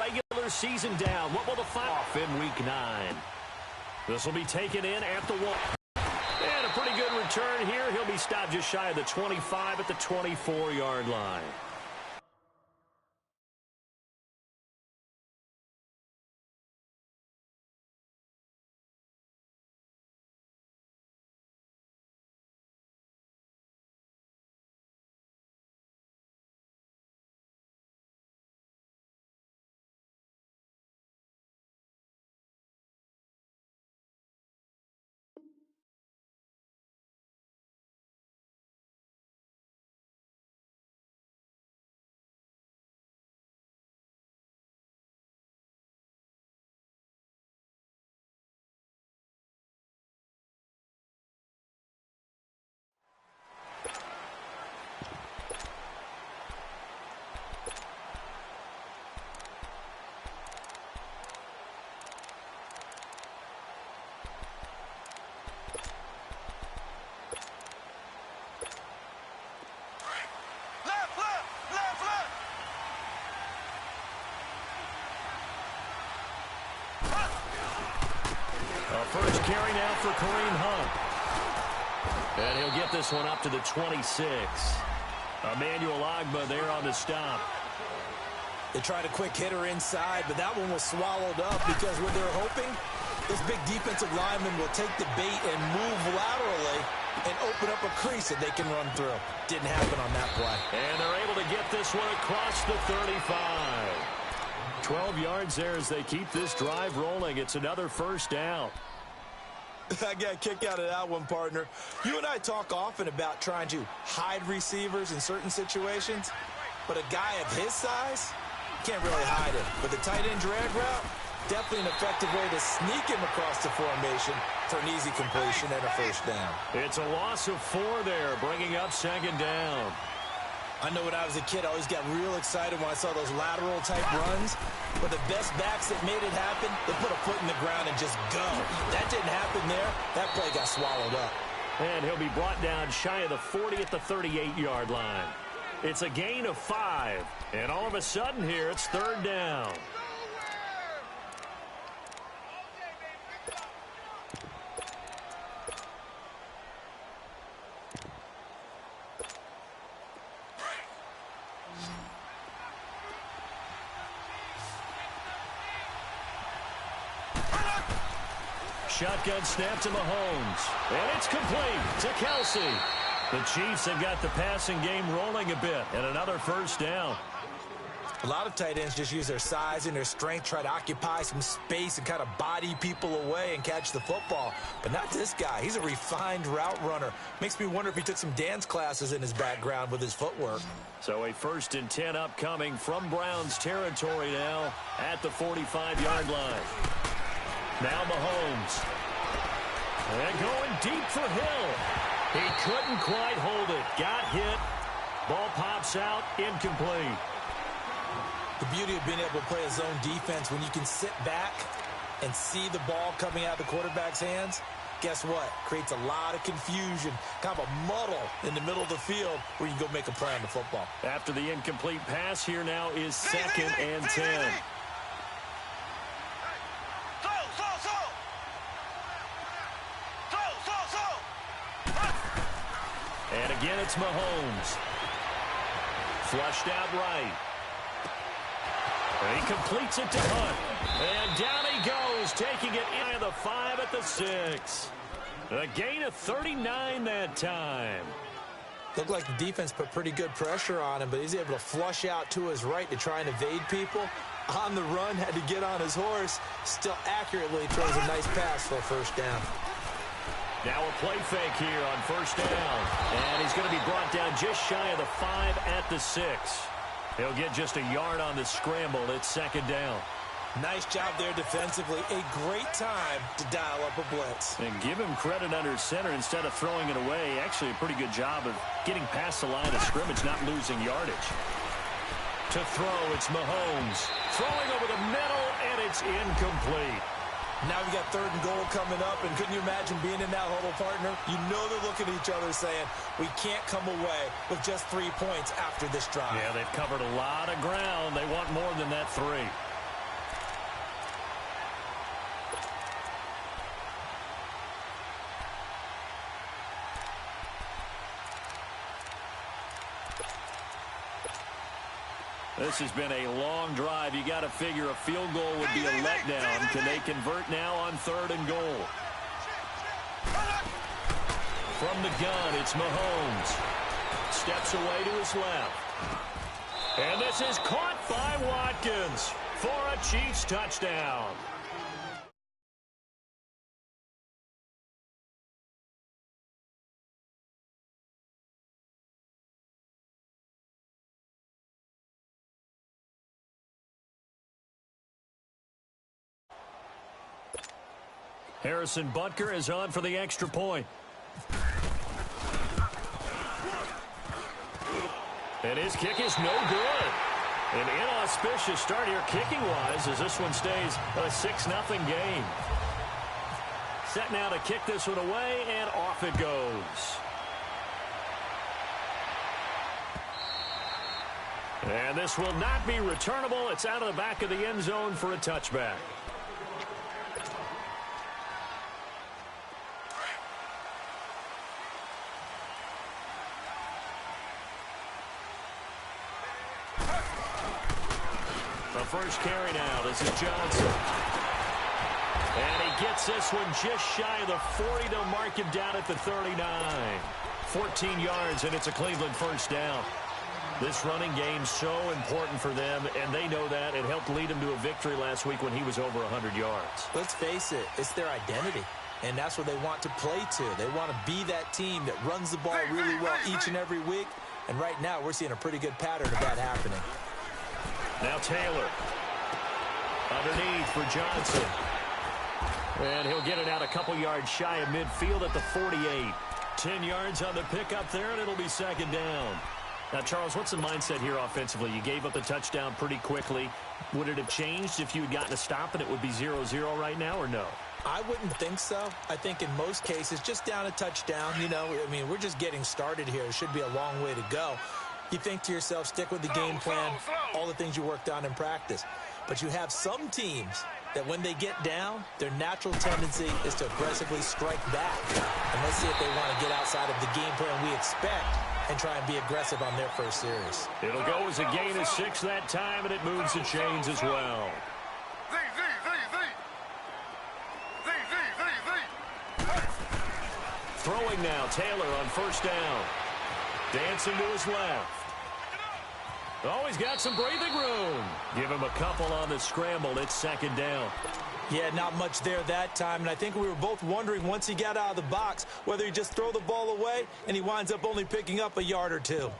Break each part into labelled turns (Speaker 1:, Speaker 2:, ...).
Speaker 1: regular season down. What will the final off in Week 9? This will be taken in at the 1. And a pretty good return here. He'll be stopped just shy of the 25 at the 24-yard line. First carry now for Kareem Hunt. And he'll get this one up to the 26. Emmanuel Ogbah there on the stop.
Speaker 2: They tried a quick hitter inside, but that one was swallowed up because what they're hoping, this big defensive lineman will take the bait and move laterally and open up a crease that they can run through. Didn't happen on that play.
Speaker 1: And they're able to get this one across the 35. 12 yards there as they keep this drive rolling. It's another first down.
Speaker 2: I got a kick out of that one, partner. You and I talk often about trying to hide receivers in certain situations, but a guy of his size can't really hide it. But the tight end drag route, definitely an effective way to sneak him across the formation for an easy completion and a first down.
Speaker 1: It's a loss of 4 there, bringing up second down.
Speaker 2: I know when I was a kid, I always got real excited when I saw those lateral-type runs. But the best backs that made it happen, they put a foot in the ground and just go. That didn't happen there. That play got swallowed up.
Speaker 1: And he'll be brought down shy of the 40 at the 38-yard line. It's a gain of 5. And all of a sudden here, it's third down. Shotgun snap to Mahomes. And it's complete to Kelsey. The Chiefs have got the passing game rolling a bit. And another first down.
Speaker 2: A lot of tight ends just use their size and their strength, try to occupy some space and kind of body people away and catch the football. But not this guy. He's a refined route runner. Makes me wonder if he took some dance classes in his background with his footwork.
Speaker 1: So a 1st and 10 upcoming from Browns territory now at the 45-yard line. Now Mahomes. And going deep for Hill. He couldn't quite hold it. Got hit. Ball pops out. Incomplete.
Speaker 2: The beauty of being able to play a zone defense when you can sit back and see the ball coming out of the quarterback's hands, guess what? Creates a lot of confusion, kind of a muddle in the middle of the field where you can go make a play on the football.
Speaker 1: After the incomplete pass, here now is 2nd and 10. And again, it's Mahomes. Flushed out right. And he completes it to Hunt. And down he goes, taking it in the 5 at the 6. A gain of 39 that time.
Speaker 2: Looked like the defense put pretty good pressure on him, but he's able to flush out to his right to try and evade people. On the run, had to get on his horse. Still accurately throws a nice pass for a first down.
Speaker 1: Now a play fake here on first down. And he's going to be brought down just shy of the 5 at the 6. He'll get just a yard on the scramble. It's 2nd down.
Speaker 2: Nice job there defensively. A great time to dial up a blitz.
Speaker 1: And give him credit under center instead of throwing it away. Actually a pretty good job of getting past the line of scrimmage, not losing yardage. To throw, it's Mahomes. Throwing over the middle, and it's incomplete.
Speaker 2: Now we got 3rd and goal coming up, and couldn't you imagine being in that huddle, partner? You know they're looking at each other saying, we can't come away with just 3 points after this drive.
Speaker 1: Yeah, they've covered a lot of ground. They want more than that 3. This has been a long drive. You got to figure a field goal would be a letdown. Can they convert now on 3rd and goal? From the gun, it's Mahomes. Steps away to his left. And this is caught by Watkins for a Chiefs touchdown. Harrison Butker is on for the extra point. And his kick is no good. An inauspicious start here kicking-wise as this one stays a 6-0 game. Set now to kick this one away, and off it goes. And this will not be returnable. It's out of the back of the end zone for a touchback. First carry now. This is Johnson. And he gets this one just shy of the 40 to mark him down at the 39. 14 yards, and it's a Cleveland first down. This running game's so important for them, and they know that. It helped lead them to a victory last week when he was over 100 yards.
Speaker 2: Let's face it, it's their identity, and that's what they want to play to. They want to be that team that runs the ball really well each and every week, and right now we're seeing a pretty good pattern of that happening.
Speaker 1: Now Taylor. Underneath for Johnson. And he'll get it out a couple yards shy of midfield at the 48. 10 yards on the pickup there, and it'll be 2nd down. Now, Charles, what's the mindset here offensively? You gave up the touchdown pretty quickly. Would it have changed if you had gotten a stop and it would be 0-0 right now, or no?
Speaker 2: I wouldn't think so. I think in most cases, just down a touchdown, you know, I mean, we're just getting started here. It should be a long way to go. You think to yourself, stick with the game plan, all the things you worked on in practice. But you have some teams that when they get down, their natural tendency is to aggressively strike back. And let's see if they want to get outside of the game plan we expect and try and be aggressive on their first series.
Speaker 1: It'll go as a gain of 6 that time, and it moves the chains as well. Throwing now, Taylor on first down. Dancing to his left. Oh, he's got some breathing room. Give him a couple on the scramble. It's 2nd down.
Speaker 2: Yeah, not much there that time, and I think we were both wondering once he got out of the box whether he just throw the ball away and he winds up only picking up a yard or two.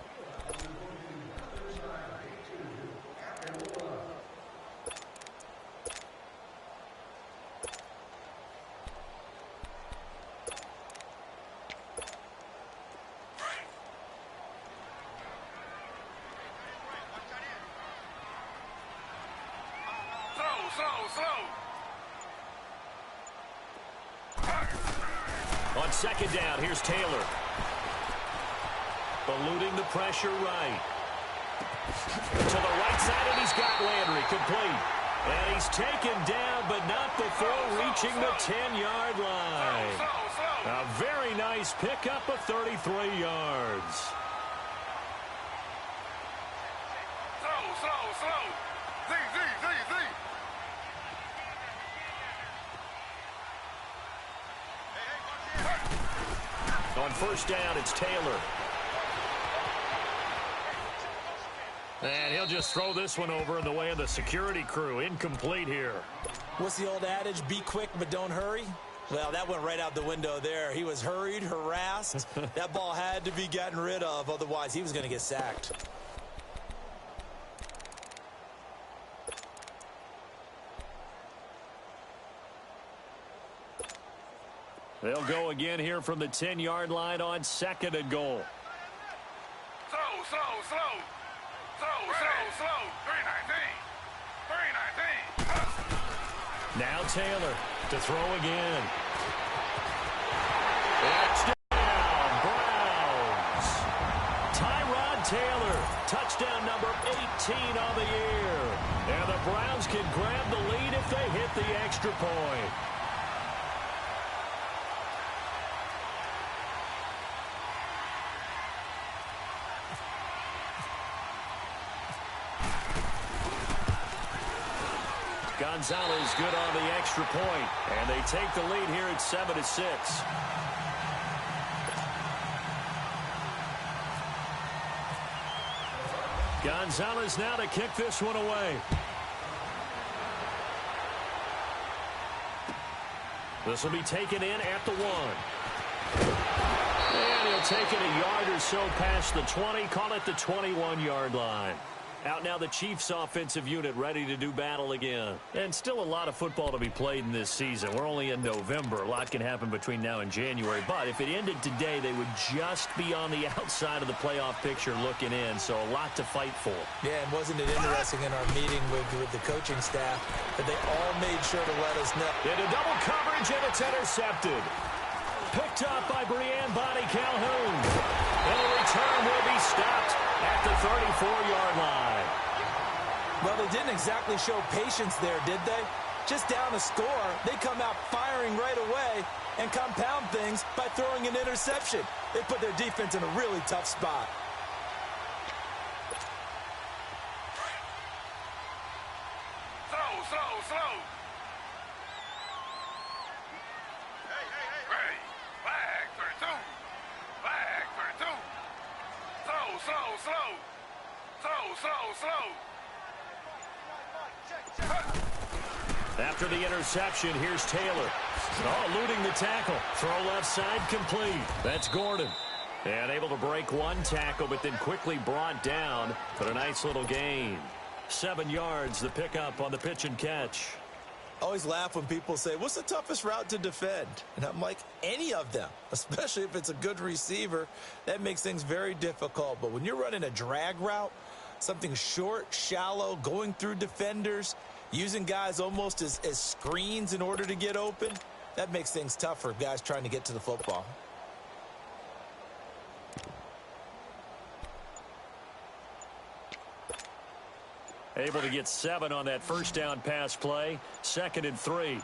Speaker 1: On 2nd down, here's Taylor. Eluding the pressure right. To the right side, and he's got Landry complete. And he's taken down, but not before reaching the 10-yard line. A very nice pickup of 33 yards. On first down, it's Taylor. And he'll just throw this one over in the way of the security crew. Incomplete here.
Speaker 2: What's the old adage? Be quick, but don't hurry. Well, that went right out the window there. He was hurried, harassed. That ball had to be gotten rid of. Otherwise, he was going to get sacked.
Speaker 1: They'll go again here from the 10-yard line on 2nd and goal.
Speaker 3: Slow. 319.
Speaker 1: Now Taylor to throw again. Touchdown, Browns. Tyrod Taylor, touchdown number 18 on the year. And the Browns can grab the lead if they hit the extra point. Gonzalez good on the extra point, and they take the lead here at 7-6. Gonzalez now to kick this one away. This will be taken in at the 1. And he'll take it a yard or so past the 20, call it the 21-yard line. Out now the Chiefs offensive unit ready to do battle again. And still a lot of football to be played in this season. We're only in November. A lot can happen between now and January. But if it ended today, they would just be on the outside of the playoff picture looking in. So a lot to fight for.
Speaker 2: Yeah, and wasn't it interesting in our meeting with the coaching staff that they all made sure to let us know.
Speaker 1: Into double coverage, and it's intercepted. Picked up by Brianne Bonnie Calhoun. And the return will be stopped at the 34-yard line.
Speaker 2: Well, they didn't exactly show patience there, did they? Just down a score, they come out firing right away and compound things by throwing an interception. They put their defense in a really tough spot.
Speaker 3: Slow. Hey. Flag for 2. Flag for 2. Slow.
Speaker 1: After the interception, here's Taylor. Eluding the tackle. Throw left side complete. That's Gordon. And able to break one tackle, but then quickly brought down for a nice little gain. 7 yards, the pickup on the pitch and catch.
Speaker 2: I always laugh when people say, what's the toughest route to defend? And I'm like, any of them, especially if it's a good receiver. That makes things very difficult. But when you're running a drag route, something short, shallow, going through defenders, using guys almost as screens in order to get open, that makes things tough for guys trying to get to the football.
Speaker 1: Able to get 7 on that first down pass play. 2nd and 3.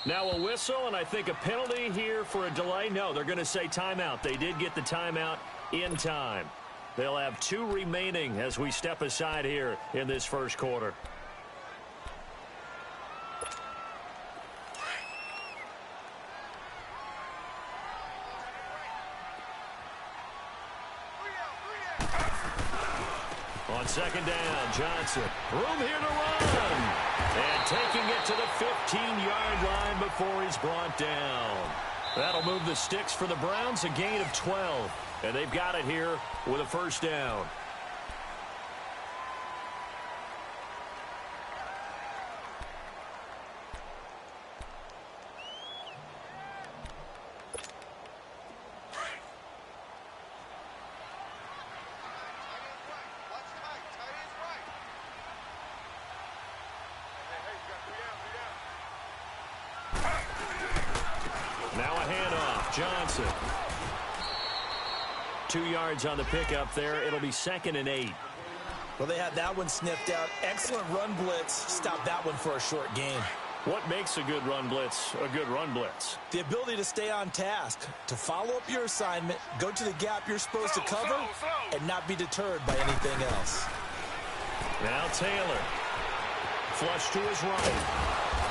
Speaker 1: Now a whistle, and I think a penalty here for a delay. No, they're going to say timeout. They did get the timeout in time. They'll have 2 remaining as we step aside here in this first quarter. On 2nd down, Johnson. Room here to run. And taking it to the 15-yard line before he's brought down. That'll move the sticks for the Browns, a gain of 12. And they've got it here with a first down. Now a handoff. Johnson. 2 yards on the pickup there. It'll be 2nd and 8.
Speaker 2: Well, they had that one sniffed out. Excellent run blitz. Stop that one for a short gain.
Speaker 1: What makes a good run blitz a good run blitz?
Speaker 2: The ability to stay on task, to follow up your assignment, go to the gap you're supposed to cover, and not be deterred by anything else.
Speaker 1: Now Taylor. Flush to his right.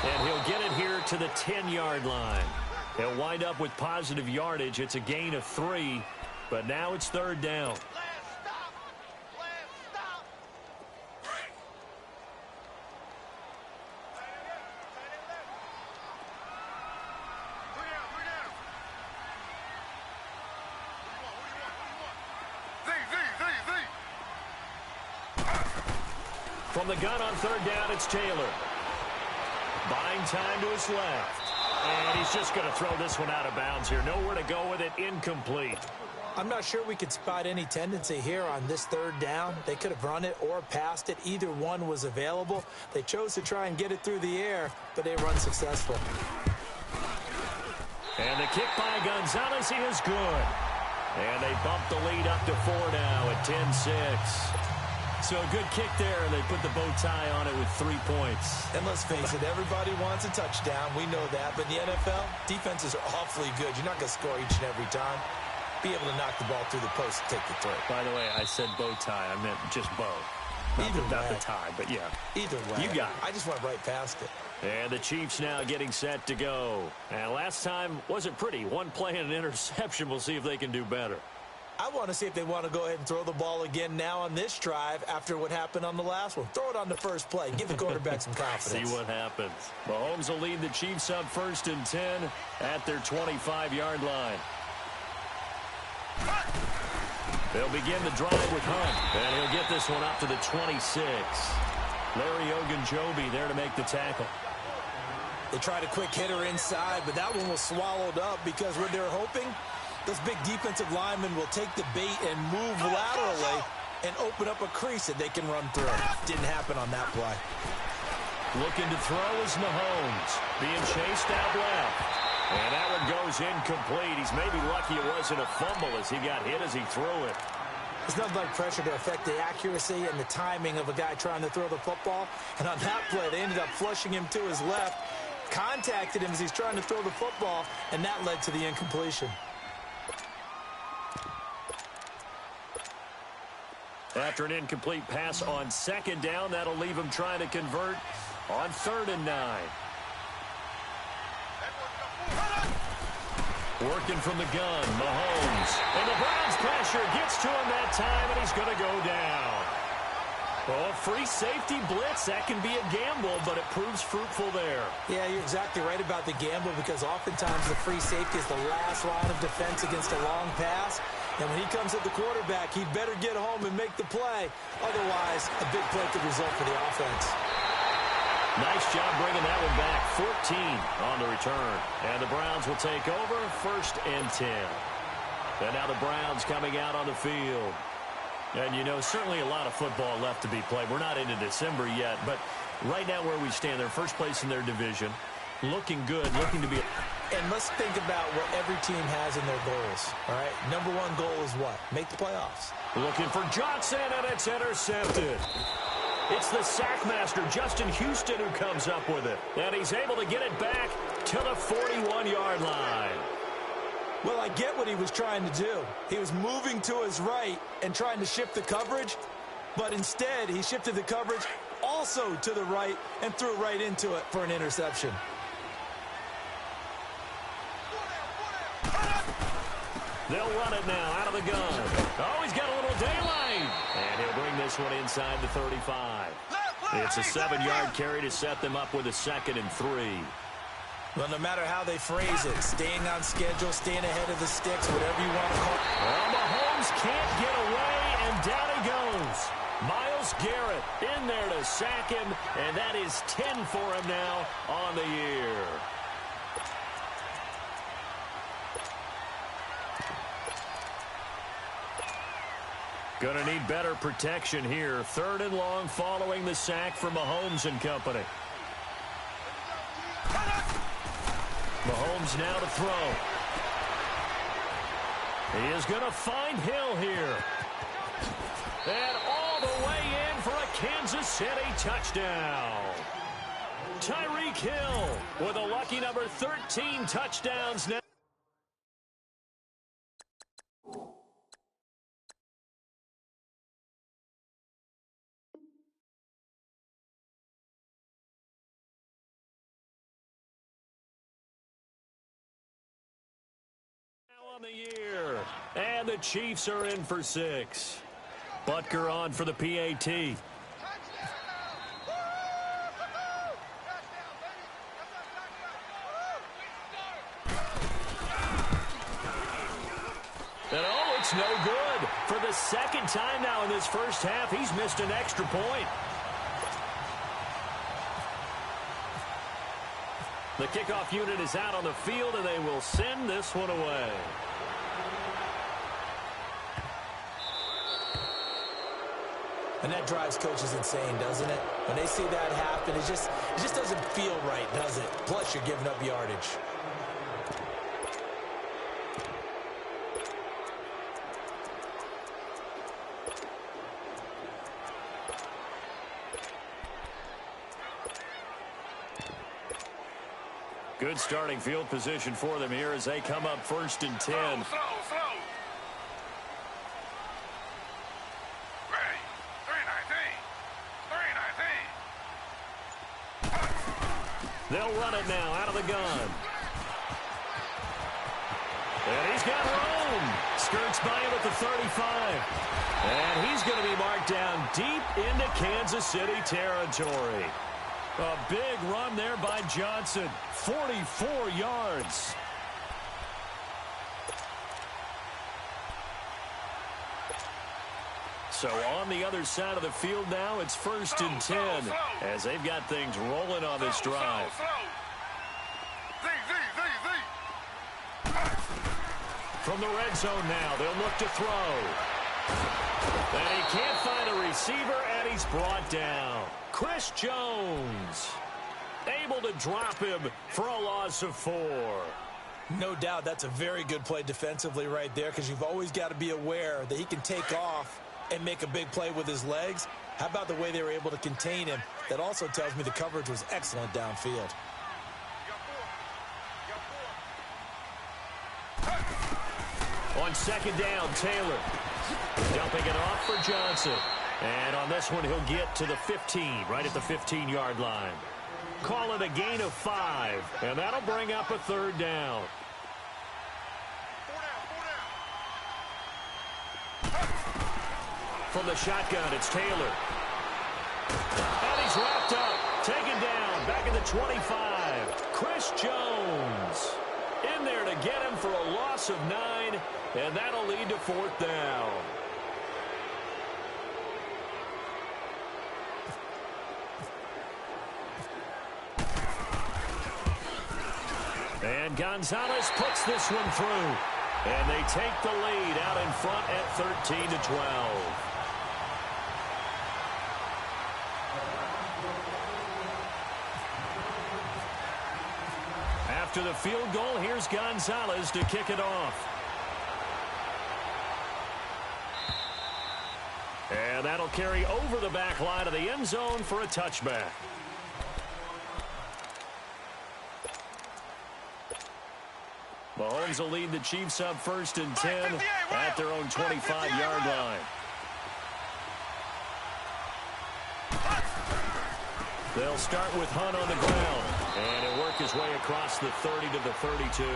Speaker 1: And he'll get it here to the 10-yard line. He'll wind up with positive yardage. It's a gain of 3, but now it's 3rd down. From the gun on 3rd down, it's Taylor. Buying time to his left. And he's just going to throw this one out of bounds here. Nowhere to go with it. Incomplete.
Speaker 2: I'm not sure we could spot any tendency here on this 3rd down. They could have run it or passed it. Either one was available. They chose to try and get it through the air, but they run successful.
Speaker 1: And the kick by Gonzalez is good. And they bump the lead up to 4 now at 10-6. So a good kick there, and they put the bow tie on it with 3 points.
Speaker 2: And let's face it, everybody wants a touchdown. We know that. But in the NFL, defenses are awfully good. You're not going to score each and every time. Be able to knock the ball through the post and take the throw.
Speaker 1: By the way, I said bow tie. I meant just bow. Not the tie, but yeah.
Speaker 2: Either way.
Speaker 1: You got it.
Speaker 2: I just went right past it.
Speaker 1: And the Chiefs now getting set to go. And last time wasn't pretty. One play and an interception. We'll see if they can do better.
Speaker 2: I want to see if they want to go ahead and throw the ball again now on this drive after what happened on the last one. Throw it on the first play. Give the quarterback some confidence.
Speaker 1: See what happens. Mahomes will lead the Chiefs up 1st and 10 at their 25-yard line. They'll begin the drive with Hunt, and he'll get this one up to the 26. Larry Ogunjobi there to make the tackle.
Speaker 2: They tried a quick hitter inside, but that one was swallowed up because what they're hoping, those big defensive linemen will take the bait and move laterally and open up a crease that they can run through. Didn't happen on that play.
Speaker 1: Looking to throw is Mahomes, being chased out left. And that one goes incomplete. He's maybe lucky it wasn't a fumble as he got hit as he threw it.
Speaker 2: There's nothing like pressure to affect the accuracy and the timing of a guy trying to throw the football. And on that play, they ended up flushing him to his left, contacted him as he's trying to throw the football, and that led to the incompletion.
Speaker 1: After an incomplete pass on 2nd down, that'll leave him trying to convert on 3rd and 9. Working from the gun, Mahomes. And the Browns pressure gets to him that time, and he's going to go down. Oh, free safety blitz, that can be a gamble, but it proves fruitful there.
Speaker 2: Yeah, you're exactly right about the gamble because oftentimes the free safety is the last line of defense against a long pass. And when he comes at the quarterback, he'd better get home and make the play. Otherwise, a big play could result for the offense.
Speaker 1: Nice job bringing that one back. 14 on the return. And the Browns will take over 1st and 10. And now the Browns coming out on the field. And, you know, certainly a lot of football left to be played. We're not into December yet, but right now where we stand, they're first place in their division. Looking good, looking to be...
Speaker 2: And let's think about what every team has in their goals, all right? Number one goal is what? Make the playoffs.
Speaker 1: Looking for Johnson, and it's intercepted. It's the sackmaster, Justin Houston, who comes up with it. And he's able to get it back to the 41-yard line.
Speaker 2: Well, I get what he was trying to do. He was moving to his right and trying to shift the coverage, but instead he shifted the coverage also to the right and threw right into it for an interception.
Speaker 1: They'll run it now out of the gun. Oh, he's got a little daylight. And he'll bring this one inside the 35. It's a 7-yard carry to set them up with a 2nd and 3.
Speaker 2: Well, no matter how they phrase it, staying on schedule, staying ahead of the sticks, whatever you want to call it.
Speaker 1: Well, Mahomes can't get away, and down he goes. Myles Garrett in there to sack him, and that is 10 for him now on the year. Gonna need better protection here. 3rd and long following the sack from Mahomes and company. Mahomes now to throw. He is gonna find Hill here. And all the way in for a Kansas City touchdown. Tyreek Hill with a lucky number 13 touchdowns now. On the year, and the Chiefs are in for 6. Butker on for the PAT. And oh, it's no good. For the 2nd time now in this first half, he's missed an extra point. The kickoff unit is out on the field, and they will send this one away.
Speaker 2: And that drives coaches insane, doesn't it? When they see that happen, it just doesn't feel right, does it? Plus, you're giving up yardage.
Speaker 1: Good starting field position for them here as they come up 1st and 10.
Speaker 3: Slow. Ready. 3-19.
Speaker 1: They'll run it now out of the gun. And he's got room. Skirts by him at the 35. And he's going to be marked down deep into Kansas City territory. A big run there by Johnson. 44 yards. So on the other side of the field now, it's 1st and 10 as they've got things rolling on this drive. From the red zone now, they'll look to throw. And he can't find a receiver, and he's brought down. Chris Jones able to drop him for a loss of 4.
Speaker 2: No doubt that's a very good play defensively right there, because you've always got to be aware that he can take off and make a big play with his legs. How about the way they were able to contain him? That also tells me the coverage was excellent downfield.
Speaker 1: On 2nd down, Taylor dumping it off for Johnson. And on this one, he'll get to the 15, right at the 15-yard line. Call it a gain of 5, and that'll bring up a 3rd down. From the shotgun, it's Taylor. And he's wrapped up, taken down, back at the 25. Chris Jones in there to get him for a loss of 9, and that'll lead to 4th down. And Gonzalez puts this one through. And they take the lead out in front at 13-12. After the field goal, here's Gonzalez to kick it off. And that'll carry over the back line of the end zone for a touchback. Mahomes will lead the Chiefs up 1st and 10 at their own 25-yard line. They'll start with Hunt on the ground, and he'll work his way across the 30 to the 32.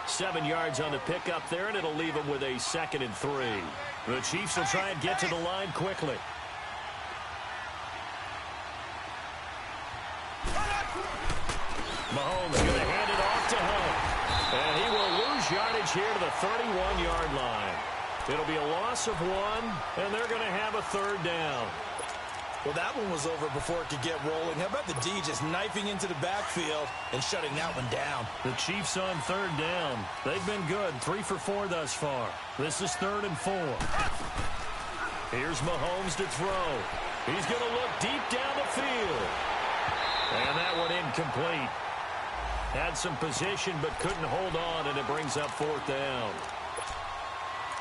Speaker 1: 7 yards on the pickup there, and it'll leave him with a 2nd and 3. The Chiefs will try and get to the line quickly. Mahomes going to hand it off to Hunt. And he will lose yardage here to the 31-yard line. It'll be a loss of 1, and they're going to have a 3rd down.
Speaker 2: Well, that one was over before it could get rolling. How about the D just knifing into the backfield and shutting that one down?
Speaker 1: The Chiefs on 3rd down. They've been good, 3 for 4 thus far. This is 3rd and 4. Here's Mahomes to throw. He's going to look deep down the field. And that one incomplete. Had some position but couldn't hold on, and it brings up 4th down.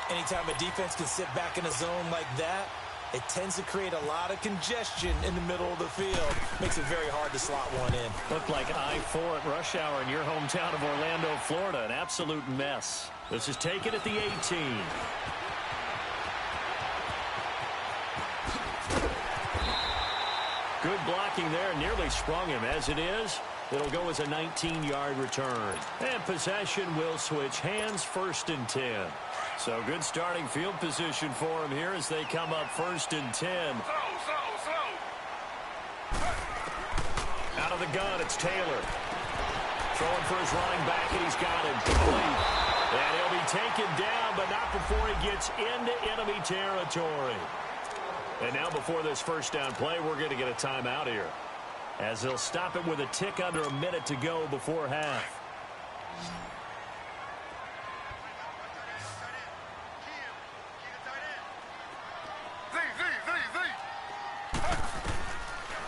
Speaker 2: Anytime a defense can sit back in a zone like that, it tends to create a lot of congestion in the middle of the field. Makes it very hard to slot one in.
Speaker 1: Looked like I-4 at rush hour in your hometown of Orlando, Florida. An absolute mess. This is taken at the 18. Good blocking there. Nearly sprung him. As it is, it'll go as a 19-yard return. And possession will switch hands, 1st and 10. So good starting field position for him here as they come up 1st and 10. Out of the gun, it's Taylor. Throwing for his running back, and he's got him complete. And he'll be taken down, but not before he gets into enemy territory. And now before this 1st down play, we're going to get a timeout here, as they'll stop it with a tick under a minute to go before half.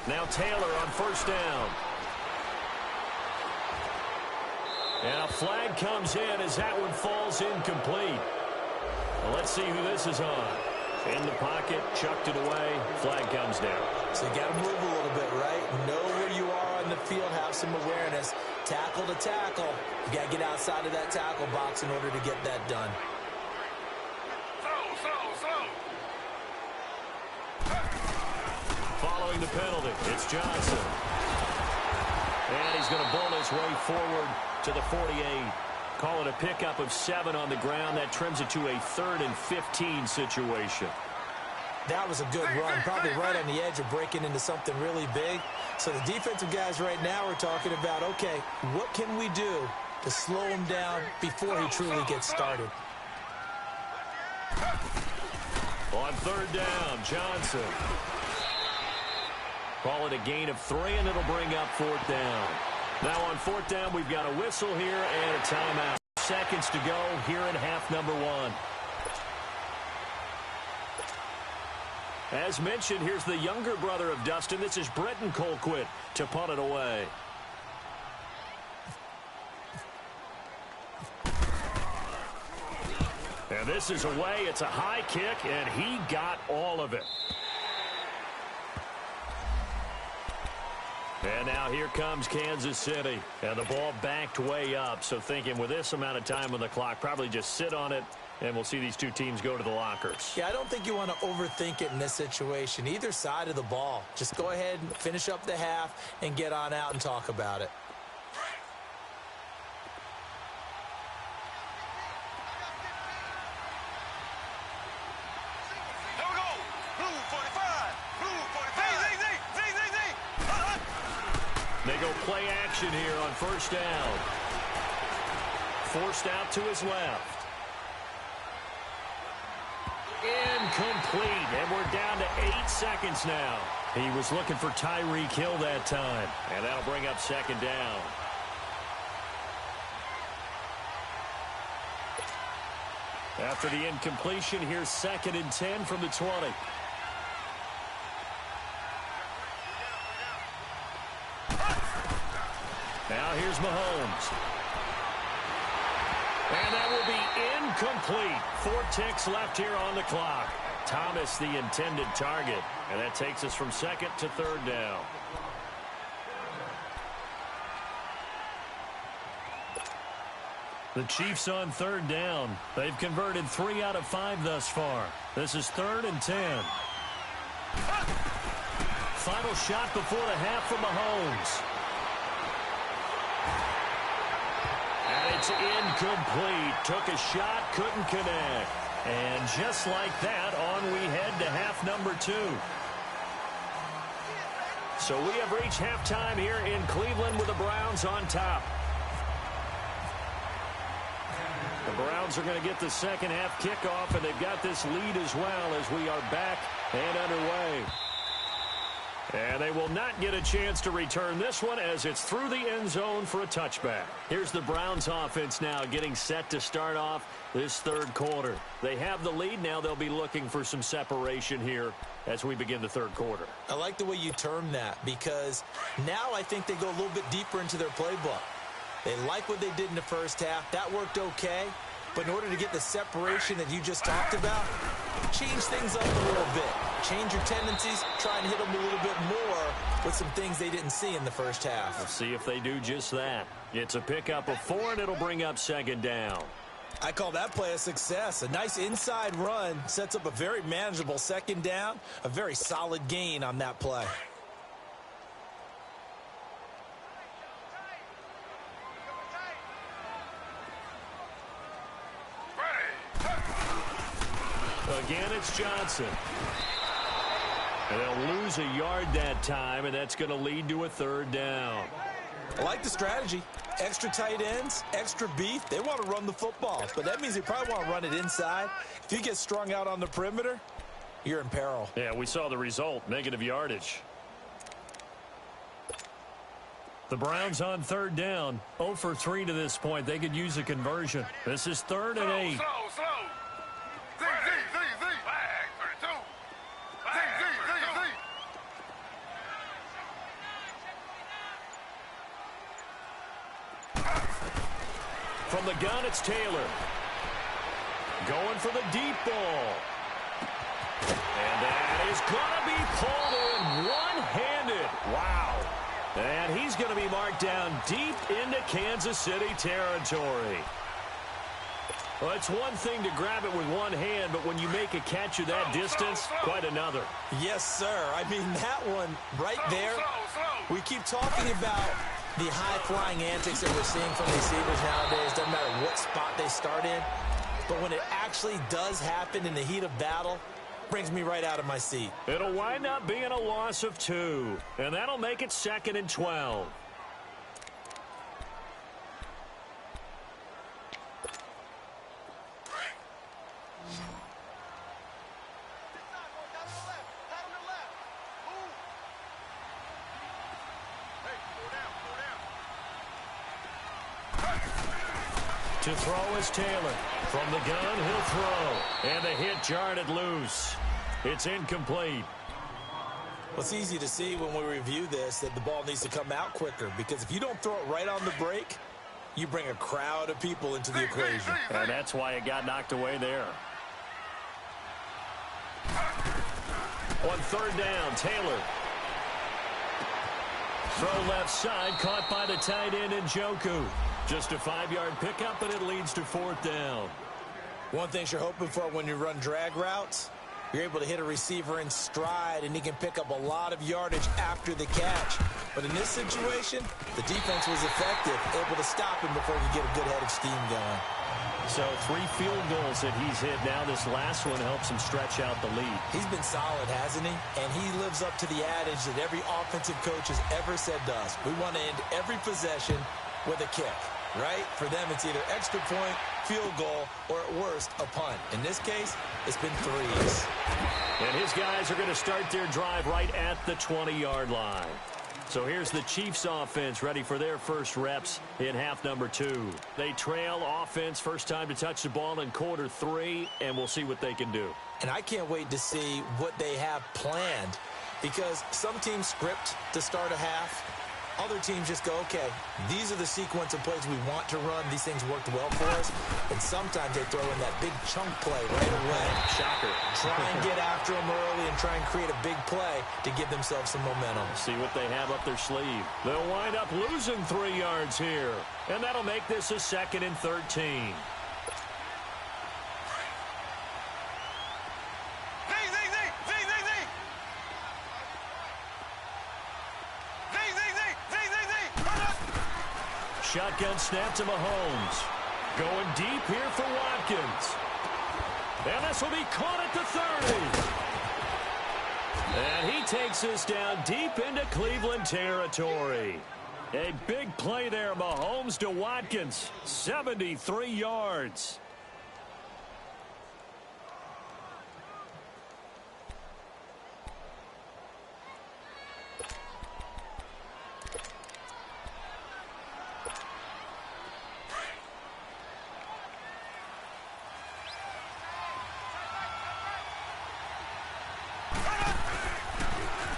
Speaker 1: Now Taylor on 1st down. And a flag comes in as that one falls incomplete. Well, let's see who this is on. In the pocket, chucked it away, flag comes down.
Speaker 2: So you got to move a little bit, right? Know where you are on the field, have some awareness. Tackle to tackle. You got to get outside of that tackle box in order to get that done. Slow.
Speaker 1: Following the penalty, it's Johnson. And he's going to bull his way forward to the 48. Call it a pickup of 7 on the ground. That trims it to a 3rd and 15 situation.
Speaker 2: That was a good run, probably right on the edge of breaking into something really big. So the defensive guys right now are talking about, okay, what can we do to slow him down before he truly gets started?
Speaker 1: On 3rd down, Johnson. Call it a gain of 3, and it'll bring up 4th down. Now on 4th down, we've got a whistle here and a timeout. Seconds to go here in half number 1. As mentioned, here's the younger brother of Dustin. This is Brenton Colquitt to punt it away. And this is away. It's a high kick, and he got all of it. And now here comes Kansas City. And the ball backed way up. So thinking with this amount of time on the clock, probably just sit on it, and we'll see these two teams go to the lockers.
Speaker 2: Yeah, I don't think you want to overthink it in this situation. Either side of the ball. Just go ahead and finish up the half and get on out and talk about it.
Speaker 1: They go play action here on 1st down. Forced out to his left. Incomplete, and we're down to 8 seconds now. He was looking for Tyreek Hill that time, and that'll bring up 2nd down. After the incompletion, here's 2nd and 10 from the 20. Now here's Mahomes. And that will be incomplete. 4 ticks left here on the clock. Thomas the intended target. And that takes us from 2nd to 3rd down. The Chiefs on 3rd down. They've converted 3 out of 5 thus far. This is 3rd and 10. Final shot before the half from Mahomes. And it's incomplete. Took a shot, couldn't connect. And just like that, on we head to half number 2. So we have reached halftime here in Cleveland with the Browns on top. The Browns are going to get the second half kickoff, and they've got this lead as well as we are back and underway. And they will not get a chance to return this one as it's through the end zone for a touchback. Here's the Browns offense now getting set to start off this 3rd quarter. They have the lead. Now they'll be looking for some separation here as we begin the 3rd quarter.
Speaker 2: I like the way you term that because now I think they go a little bit deeper into their playbook. They like what they did in the first half. That worked okay. But in order to get the separation that you just talked about, change things up a little bit. Change your tendencies. Try and hit them a little bit more with some things they didn't see in the first half.
Speaker 1: We'll see if they do just that. It's a pickup of 4, and it'll bring up 2nd down.
Speaker 2: I call that play a success. A nice inside run sets up a very manageable 2nd down. A very solid gain on that play.
Speaker 1: Again, it's Johnson. And they'll lose a yard that time, and that's going to lead to a 3rd down.
Speaker 2: I like the strategy. Extra tight ends, extra beef. They want to run the football, but that means they probably want to run it inside. If you get strung out on the perimeter, you're in peril.
Speaker 1: Yeah, we saw the result, negative yardage. The Browns on 3rd down, 0 for 3 to this point. They could use a conversion. This is 3rd and 8.
Speaker 3: Slow.
Speaker 1: From the gun, it's Taylor. Going for the deep ball. And that is going to be pulled in one-handed. Wow. And he's going to be marked down deep into Kansas City territory. Well, it's one thing to grab it with one hand, but when you make a catch of that distance, quite another.
Speaker 2: Yes, sir. I mean, that one right there, we keep talking about The high-flying antics that we're seeing from receivers nowadays, doesn't matter what spot they start in, but when it actually does happen in the heat of battle, brings me right out of my seat.
Speaker 1: It'll wind up being a loss of 2, and that'll make it 2nd and 12. To throw is Taylor. From the gun, he'll throw. And the hit jarred it loose. It's incomplete.
Speaker 2: Well, it's easy to see when we review this that the ball needs to come out quicker, because if you don't throw it right on the break, you bring a crowd of people into the equation.
Speaker 1: And that's why it got knocked away there. On 3rd down, Taylor. Throw left side, caught by the tight end Njoku. Just a 5-yard pickup, and it leads to 4th down.
Speaker 2: One thing you're hoping for when you run drag routes, you're able to hit a receiver in stride, and he can pick up a lot of yardage after the catch. But in this situation, the defense was effective, able to stop him before he could get a good head of steam going.
Speaker 1: So 3 field goals that he's hit. Now this last one helps him stretch out the lead.
Speaker 2: He's been solid, hasn't he? And he lives up to the adage that every offensive coach has ever said to us. We want to end every possession with a kick. Right? For them, it's either extra point, field goal, or at worst, a punt. In this case, it's been 3s.
Speaker 1: And his guys are going to start their drive right at the 20-yard line. So here's the Chiefs offense ready for their first reps in half number 2. They trail offense, first time to touch the ball in quarter 3, and we'll see what they can do.
Speaker 2: And I can't wait to see what they have planned, because some teams script to start a half. Other teams just go, okay, these are the sequence of plays we want to run. These things worked well for us. And sometimes they throw in that big chunk play right away.
Speaker 1: Shocker.
Speaker 2: Try and get after them early and try and create a big play to give themselves some momentum.
Speaker 1: See what they have up their sleeve. They'll wind up losing 3 yards here. And that'll make this a 2nd and 13. Shotgun snap to Mahomes. Going deep here for Watkins. And this will be caught at the 30. And he takes this down deep into Cleveland territory. A big play there, Mahomes to Watkins. 73 yards.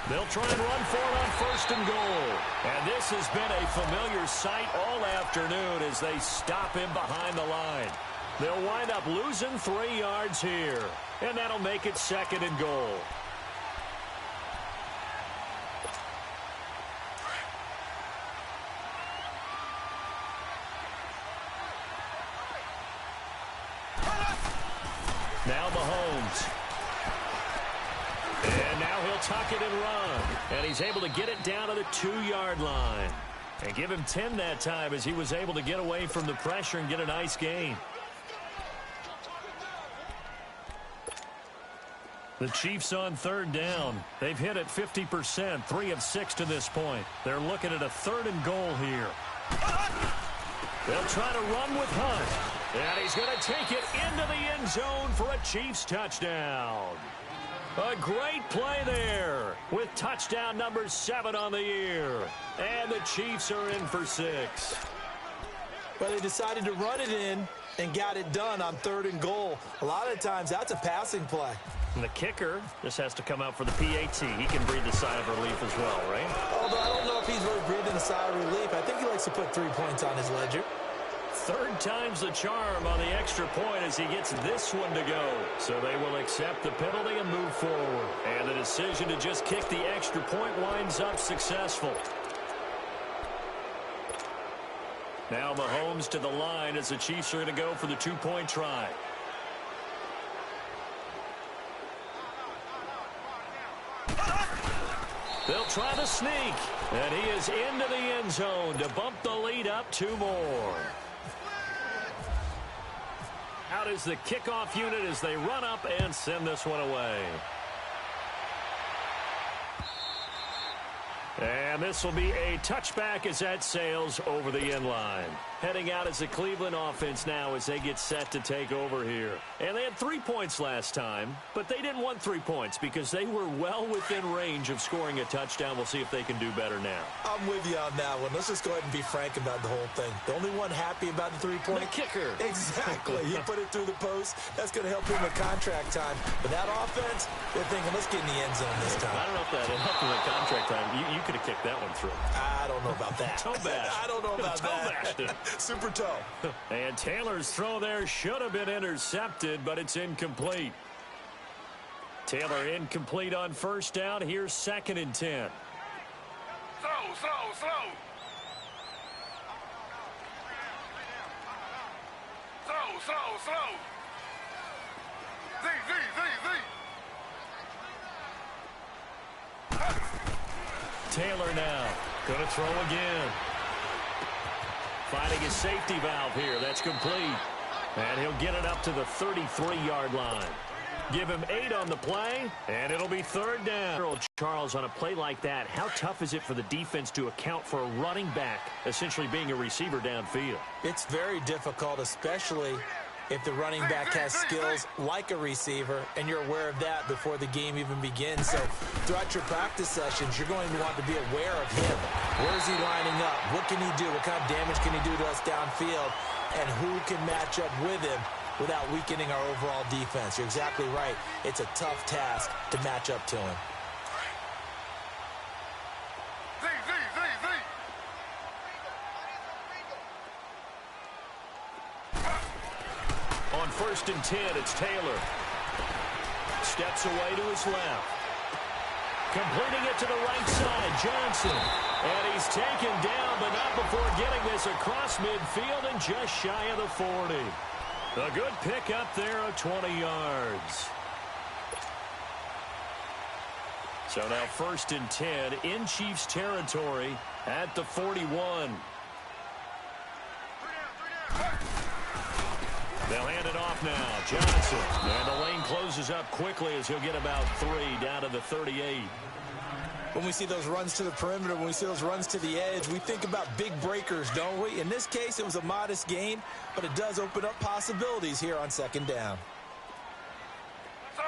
Speaker 1: They'll try and run for it on 1st and goal. And this has been a familiar sight all afternoon as they stop him behind the line. They'll wind up losing 3 yards here. And that'll make it 2nd and goal. Now Mahomes. And now he'll tuck it and run. And he's able to get it down to the 2-yard line. And give him 10 that time as he was able to get away from the pressure and get a nice gain. The Chiefs on 3rd down. They've hit it 50%, 3 of 6 to this point. They're looking at a 3rd and goal here. They'll try to run with Hunt. And he's going to take it into the end zone for a Chiefs touchdown. A great play there with touchdown number 7 on the year. And the Chiefs are in for 6.
Speaker 2: Well, they decided to run it in and got it done on 3rd and goal. A lot of times that's a passing play.
Speaker 1: And the kicker just has to come out for the PAT. He can breathe a sigh of relief as well, right?
Speaker 2: Although I don't know if he's really breathing a sigh of relief. I think he likes to put 3 points on his ledger.
Speaker 1: 3rd time's the charm on the extra point as he gets this one to go. So they will accept the penalty and move forward. And the decision to just kick the extra point winds up successful. Now Mahomes to the line as the Chiefs are going to go for the 2-point try. They'll try the sneak. And he is into the end zone to bump the lead up 2 more. Out is the kickoff unit as they run up and send this one away. And this will be a touchback as that sails over the end line. Heading out as the Cleveland offense now as they get set to take over here. And they had 3 points last time, but they didn't want 3 points because they were well within range of scoring a touchdown. We'll see if they can do better now.
Speaker 2: I'm with you on that one. Let's just go ahead and be frank about the whole thing. The only one happy about the 3-point?
Speaker 1: The kicker.
Speaker 2: Exactly. He put it through the post. That's going to help him with contract time. But that offense, they're thinking, let's get in the end zone this time.
Speaker 1: I don't know if that helped him with contract time. You could have kicked that one through.
Speaker 2: I don't know about that.
Speaker 1: Toe bash.
Speaker 2: I don't know about that. Super toe.
Speaker 1: And Taylor's throw there should have been intercepted, but it's incomplete. Taylor incomplete on first down. Here's 2nd and 10.
Speaker 3: Slow. Z.
Speaker 1: Taylor now going to throw again. Finding his safety valve here. That's complete. And he'll get it up to the 33-yard line. Give him 8 on the play, and it'll be 3rd down. Charles, on a play like that, how tough is it for the defense to account for a running back essentially being a receiver downfield?
Speaker 2: It's very difficult, especially if the running back has skills like a receiver, and you're aware of that before the game even begins. So throughout your practice sessions, you're going to want to be aware of him. Where is he lining up? What can he do? What kind of damage can he do to us downfield? And who can match up with him without weakening our overall defense? You're exactly right. It's a tough task to match up to him.
Speaker 1: On 1st and 10, it's Taylor. Steps away to his left. Completing it to the right side, Johnson. And he's taken down, but not before getting this across midfield and just shy of the 40. A good pick up there of 20 yards. So now 1st and 10 in Chiefs territory at the 41. They'll hand it off now. Johnson. And the lane closes up quickly as he'll get about 3 down to the 38.
Speaker 2: When we see those runs to the perimeter, when we see those runs to the edge, we think about big breakers, don't we? In this case, it was a modest gain, but it does open up possibilities here on 2nd down.
Speaker 3: Slow.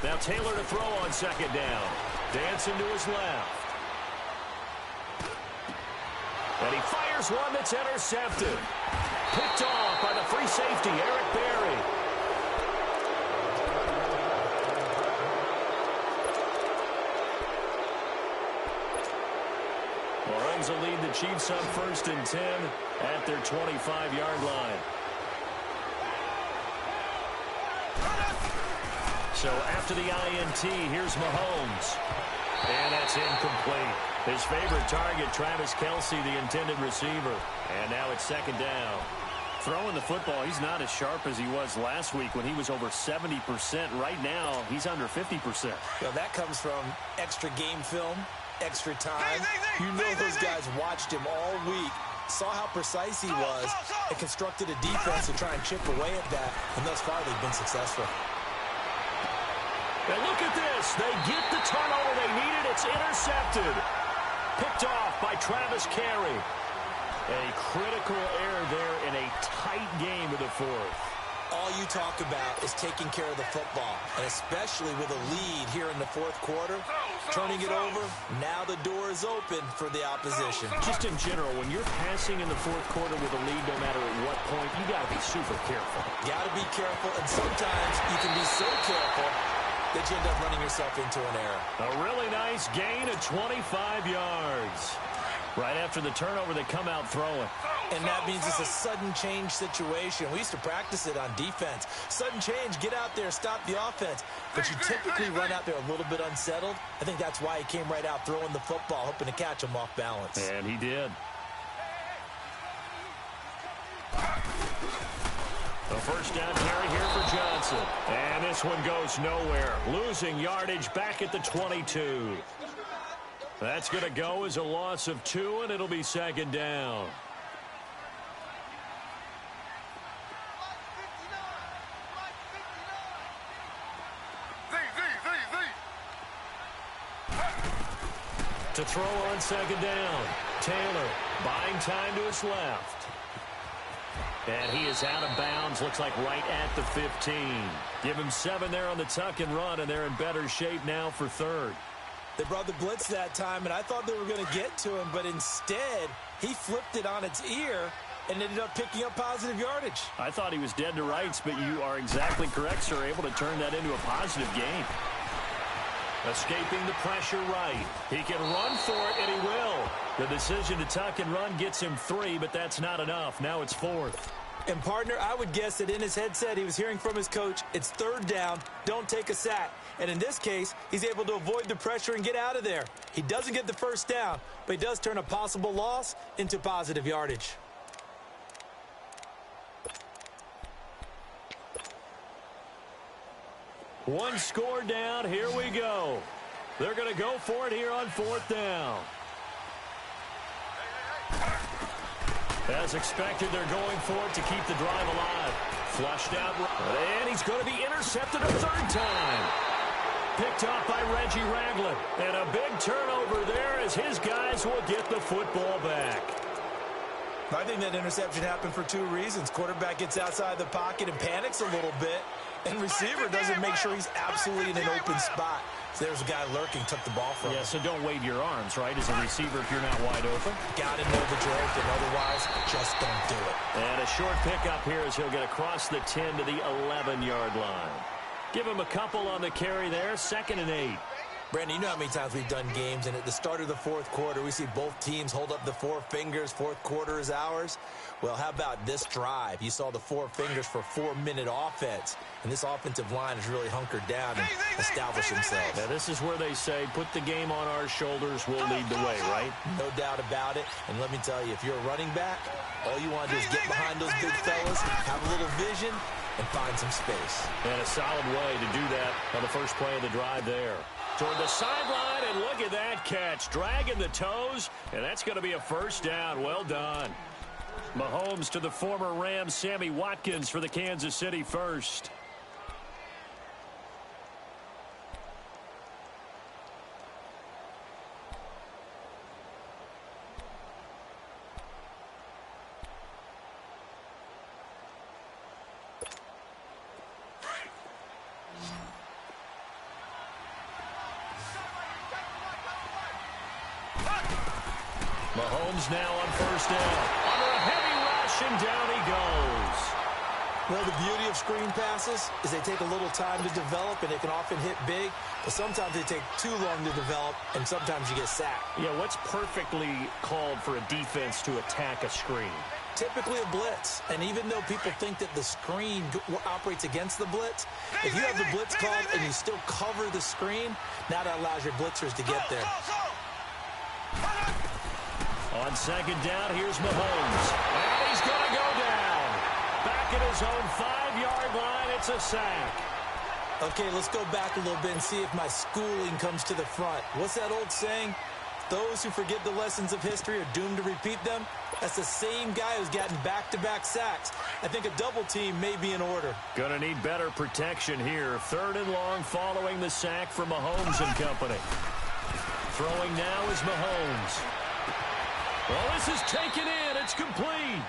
Speaker 1: Now Taylor to throw on 2nd down. Dancing to his left. And he fires one that's intercepted. Picked off by the free safety, Eric Berry. Mahomes will lead the Chiefs up 1st and 10 at their 25-yard line. So after the INT, here's Mahomes. And that's incomplete. His favorite target, Travis Kelce, the intended receiver. And now it's 2nd down. Throwing the football, he's not as sharp as he was last week when he was over 70%. Right now, he's under 50%.
Speaker 2: Well, that comes from extra game film, extra time. You know those guys watched him all week, saw how precise he was, and constructed a defense to try and chip away at that. And thus far, they've been successful.
Speaker 1: And look at this. They get the turnover they needed. It's intercepted. Picked off by Travis Carey. A critical error there in a tight game of the 4th.
Speaker 2: All you talk about is taking care of the football, and especially with a lead here in the 4th quarter, turning it over, now the door is open for the opposition.
Speaker 1: Just in general, when you're passing in the 4th quarter with a lead, no matter at what point, you got to be super careful.
Speaker 2: Got to be careful, and sometimes you can be so careful that you end up running yourself into an error.
Speaker 1: A really nice gain of 25 yards. Right after the turnover, they come out throwing.
Speaker 2: And that means it's a sudden change situation. We used to practice it on defense. Sudden change, get out there, stop the offense. But you typically run out there a little bit unsettled. I think that's why he came right out throwing the football, hoping to catch him off balance.
Speaker 1: And he did. The first down carry here for Johnson. And this one goes nowhere. Losing yardage back at the 22. That's going to go as a loss of 2, and it'll be second down. To throw on second down. Taylor buying time to his left. And he is out of bounds, looks like right at the 15. Give him 7 there on the tuck and run, and they're in better shape now for third.
Speaker 2: They brought the blitz that time, and I thought they were going to get to him, but instead, he flipped it on its ear and ended up picking up positive yardage.
Speaker 1: I thought he was dead to rights, but you are exactly correct, sir, able to turn that into a positive gain. Escaping the pressure right. He can run for it, and he will. The decision to tuck and run gets him 3, but that's not enough. Now it's 4th.
Speaker 2: And, partner, I would guess that in his headset he was hearing from his coach, it's 3rd down, don't take a sack. And in this case, he's able to avoid the pressure and get out of there. He doesn't get the first down, but he does turn a possible loss into positive yardage.
Speaker 1: One score down. Here we go. They're going to go for it here on 4th down. As expected, they're going for it to keep the drive alive. Flushed out, and he's going to be intercepted a 3rd time. Picked off by Reggie Ragland. And a big turnover there as his guys will get the football back.
Speaker 2: I think that interception happened for 2 reasons. Quarterback gets outside the pocket and panics a little bit, and receiver doesn't make sure he's absolutely in an open spot. So there's a guy lurking, took the ball from him.
Speaker 1: Yeah, so don't wave your arms, right, as a receiver if you're not wide open.
Speaker 2: Got to know the drill, and otherwise, just don't do it.
Speaker 1: And a short pickup here as he'll get across the 10 to the 11-yard line. Give him a couple on the carry there, 2nd and 8.
Speaker 2: Brandon, you know how many times we've done games, and at the start of the 4th quarter, we see both teams hold up the 4 fingers, 4th quarter is ours. Well, how about this drive? You saw the 4 fingers for 4-minute offense, and this offensive line is really hunkered down and established themselves.
Speaker 1: Now, this is where they say, put the game on our shoulders, we'll lead the way, right?
Speaker 2: No doubt about it, and let me tell you, if you're a running back, all you want to do is get behind those big fellas, have a little vision, and find some space.
Speaker 1: And a solid way to do that on the first play of the drive there. Toward the sideline, and look at that catch. Dragging the toes, and that's going to be a 1st down. Well done. Mahomes to the former Rams, Sammy Watkins for the Kansas City first. Mahomes now on 1st down. Under a heavy rush, and down he goes.
Speaker 2: Well, the beauty of screen passes is they take a little time to develop, and they can often hit big, but sometimes they take too long to develop, and sometimes you get sacked.
Speaker 1: Yeah, what's perfectly called for a defense to attack a screen?
Speaker 2: Typically a blitz, and even though people think that the screen operates against the blitz, if you have the blitz called and you still cover the screen, now that allows your blitzers to get there.
Speaker 1: On 2nd down, here's Mahomes. And he's going to go down. Back at his own 5-yard line, it's a sack.
Speaker 2: Okay, let's go back a little bit and see if my schooling comes to the front. What's that old saying? Those who forget the lessons of history are doomed to repeat them. That's the same guy who's gotten back-to-back sacks. I think a double team may be in order.
Speaker 1: Going to need better protection here. 3rd and long following the sack for Mahomes and company. Throwing now is Mahomes. Well, this is taken in. It's complete.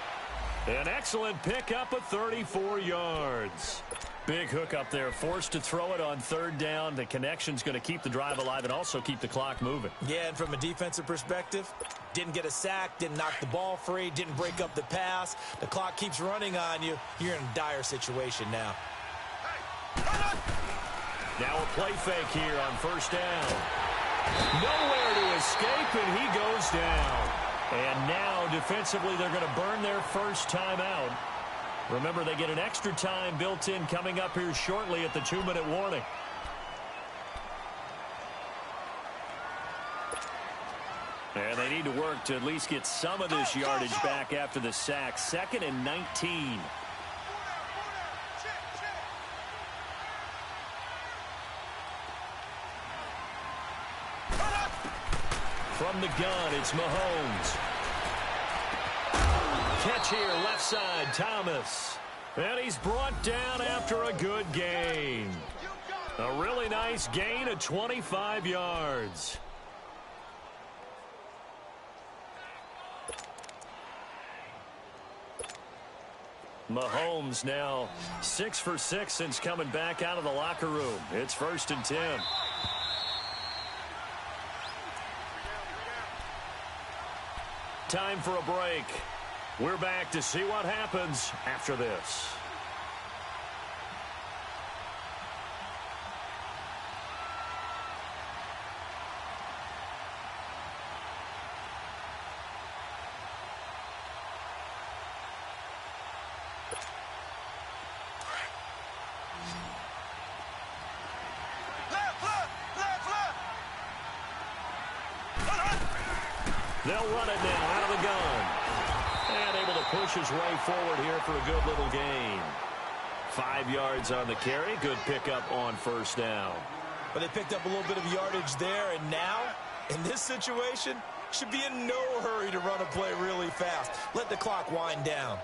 Speaker 1: An excellent pickup of 34 yards. Big hook up there. Forced to throw it on 3rd down. The connection's going to keep the drive alive and also keep the clock moving.
Speaker 2: Yeah, and from a defensive perspective, didn't get a sack, didn't knock the ball free, didn't break up the pass. The clock keeps running on you. You're in a dire situation now.
Speaker 1: Now a play fake here on 1st down. Nowhere to escape, and he goes down. And now, defensively, they're going to burn their first timeout. Remember, they get an extra time built in coming up here shortly at the 2-minute warning. And they need to work to at least get some of this yardage back after the sack. 2nd and 19. From the gun, it's Mahomes. Catch here, left side, Thomas. And he's brought down after a good gain. A really nice gain of 25 yards. Mahomes now 6 for 6 since coming back out of the locker room. It's 1st and 10. Time for a break. We're back to see what happens after this. They'll run it now out of the gun. And able to push his way forward here for a good little gain. 5 yards on the carry. Good pickup on 1st down.
Speaker 2: But they picked up a little bit of yardage there, and now, in this situation, should be in no hurry to run a play really fast. Let the clock wind down.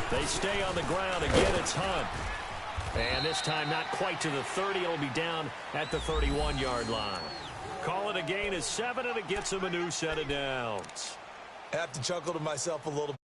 Speaker 1: They stay on the ground. Again, it's Hunt. And this time not quite to the 30. It'll be down at the 31-yard line. Call it a gain of 7, and it gets him a new set of downs.
Speaker 2: I have to chuckle to myself a little bit.